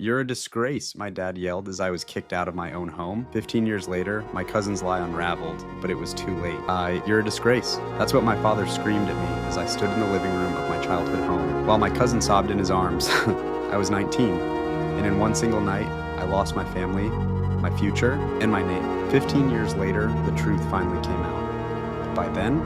"You're a disgrace," my dad yelled as I was kicked out of my own home. 15 years later, my cousins lie unraveled, but it was too late. You're a disgrace. That's what my father screamed at me as I stood in the living room of my childhood home. While my cousin sobbed in his arms, I was 19, and in one single night, I lost my family, my future, and my name. 15 years later, the truth finally came out. But by then,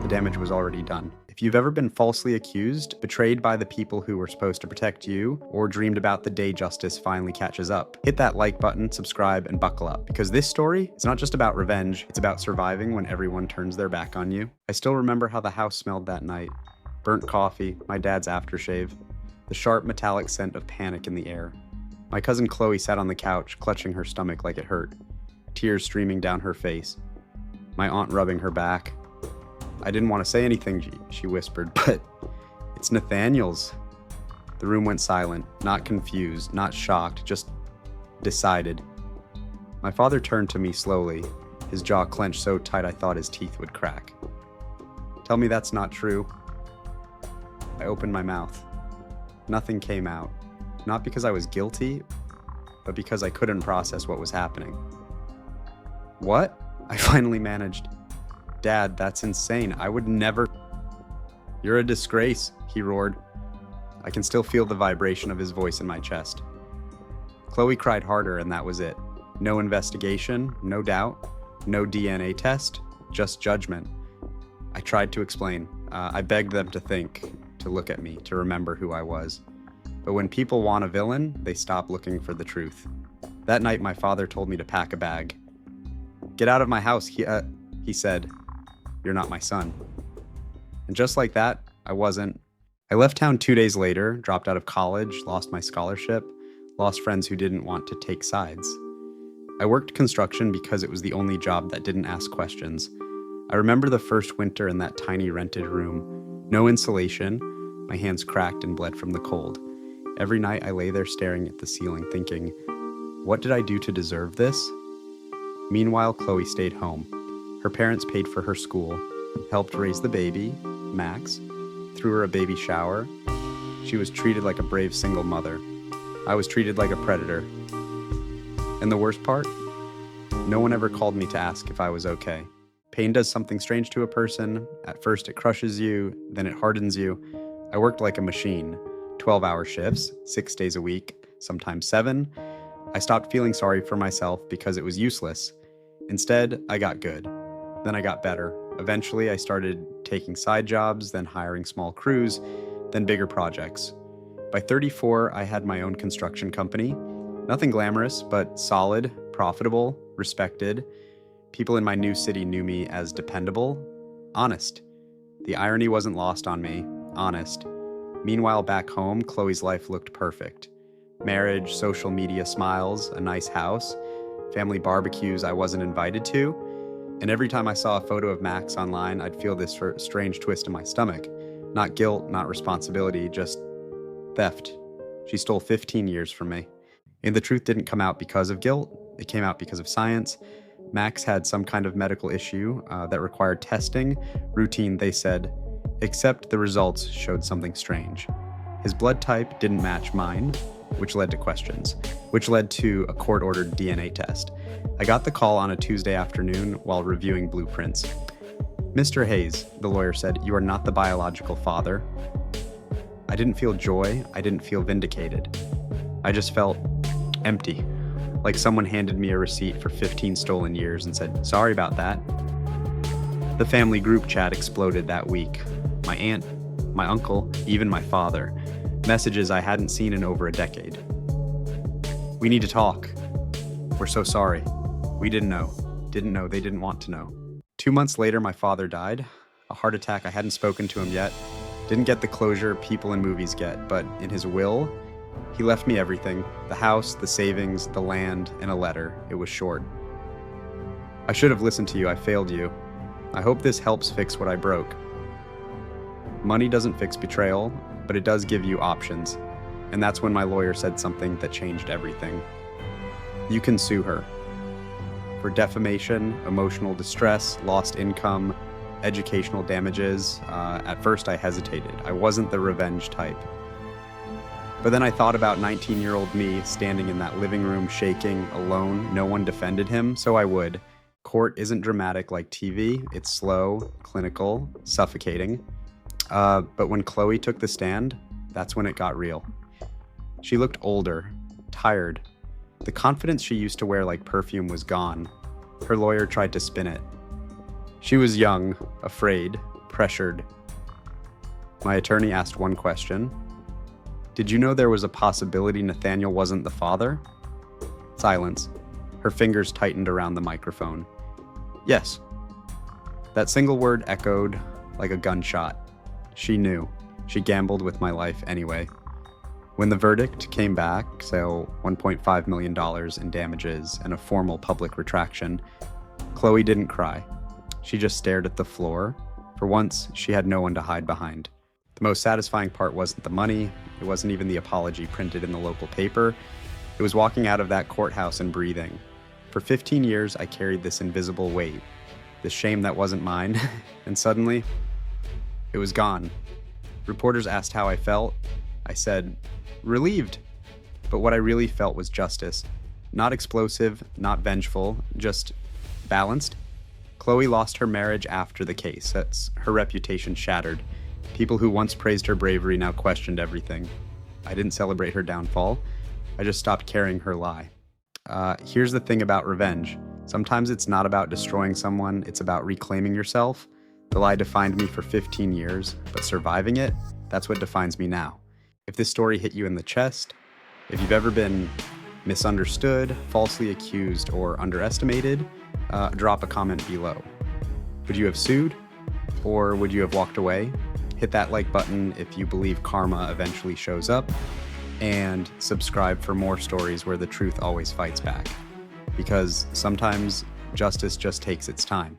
the damage was already done. If you've ever been falsely accused, betrayed by the people who were supposed to protect you, or dreamed about the day justice finally catches up, hit that like button, subscribe, and buckle up. Because this story is not just about revenge, it's about surviving when everyone turns their back on you. I still remember how the house smelled that night. Burnt coffee, my dad's aftershave, the sharp metallic scent of panic in the air. My cousin Chloe sat on the couch, clutching her stomach like it hurt, tears streaming down her face. My aunt rubbing her back. "I didn't want to say anything," she whispered, "but it's Nathaniel's." The room went silent, not confused, not shocked, just decided. My father turned to me slowly, his jaw clenched so tight I thought his teeth would crack. "Tell me that's not true." I opened my mouth. Nothing came out, not because I was guilty, but because I couldn't process what was happening. "What?" I finally managed. "Dad, that's insane. I would never." "You're a disgrace," he roared. I can still feel the vibration of his voice in my chest. Chloe cried harder, and that was it. No investigation, no doubt, no DNA test, just judgment. I tried to explain. I begged them to think, to look at me, to remember who I was. But when people want a villain, they stop looking for the truth. That night, my father told me to pack a bag. "Get out of my house," he said. "You're not my son." And just like that, I wasn't. I left town 2 days later, dropped out of college, lost my scholarship, lost friends who didn't want to take sides. I worked construction because it was the only job that didn't ask questions. I remember the first winter in that tiny rented room. No insulation, my hands cracked and bled from the cold. Every night I lay there staring at the ceiling thinking, what did I do to deserve this? Meanwhile, Chloe stayed home. Her parents paid for her school, helped raise the baby, Max, threw her a baby shower. She was treated like a brave single mother. I was treated like a predator. And the worst part? No one ever called me to ask if I was okay. Pain does something strange to a person. At first it crushes you, then it hardens you. I worked like a machine, 12-hour shifts, 6 days a week, sometimes 7. I stopped feeling sorry for myself because it was useless. Instead, I got good. Then I got better. Eventually, I started taking side jobs, then hiring small crews, then bigger projects. By 34, I had my own construction company. Nothing glamorous, but solid, profitable, respected. People in my new city knew me as dependable, honest. The irony wasn't lost on me, honest. Meanwhile, back home, Chloe's life looked perfect. Marriage, social media smiles, a nice house, family barbecues I wasn't invited to. And every time I saw a photo of Max online, I'd feel this strange twist in my stomach. Not guilt, not responsibility, just theft. She stole 15 years from me. And the truth didn't come out because of guilt. It came out because of science. Max had some kind of medical issue that required testing. Routine, they said, except the results showed something strange. His blood type didn't match mine, which led to questions, which led to a court-ordered DNA test. I got the call on a Tuesday afternoon while reviewing blueprints. "Mr. Hayes," the lawyer said, "you are not the biological father." I didn't feel joy. I didn't feel vindicated. I just felt empty, like someone handed me a receipt for 15 stolen years and said, "Sorry about that." The family group chat exploded that week. My aunt, my uncle, even my father. Messages I hadn't seen in over a decade. "We need to talk. We're so sorry. We didn't know. They didn't want to know." 2 months later, my father died. A heart attack. I hadn't spoken to him yet. Didn't get the closure people in movies get, but in his will, he left me everything. The house, the savings, the land, and a letter. It was short. "I should have listened to you. I failed you. I hope this helps fix what I broke." Money doesn't fix betrayal, but it does give you options. And that's when my lawyer said something that changed everything. You can sue her for defamation, emotional distress, lost income, educational damages. At first I hesitated. I wasn't the revenge type. But then I thought about 19-year-old me standing in that living room shaking, alone, no one defended him, so I would. Court isn't dramatic like TV, it's slow, clinical, suffocating. But when Chloe took the stand, that's when it got real. She looked older, tired. The confidence she used to wear like perfume was gone. Her lawyer tried to spin it. She was young, afraid, pressured. My attorney asked one question. Did you know there was a possibility Nathaniel wasn't the father? Silence. Her fingers tightened around the microphone. Yes. That single word echoed like a gunshot. She knew. She gambled with my life anyway. When the verdict came back, so $1.5 million in damages and a formal public retraction, Chloe didn't cry. She just stared at the floor. For once, she had no one to hide behind. The most satisfying part wasn't the money. It wasn't even the apology printed in the local paper. It was walking out of that courthouse and breathing. For 15 years, I carried this invisible weight, this shame that wasn't mine, and suddenly, it was gone. Reporters asked how I felt. I said, relieved. But what I really felt was justice. Not explosive, not vengeful, just balanced. Chloe lost her marriage after the case. That's her reputation shattered. People who once praised her bravery now questioned everything. I didn't celebrate her downfall. I just stopped carrying her lie. Here's the thing about revenge. Sometimes it's not about destroying someone, it's about reclaiming yourself. The lie defined me for 15 years, but surviving it, that's what defines me now. If this story hit you in the chest, if you've ever been misunderstood, falsely accused, or underestimated, drop a comment below. Would you have sued? Or would you have walked away? Hit that like button if you believe karma eventually shows up, and subscribe for more stories where the truth always fights back. Because sometimes justice just takes its time.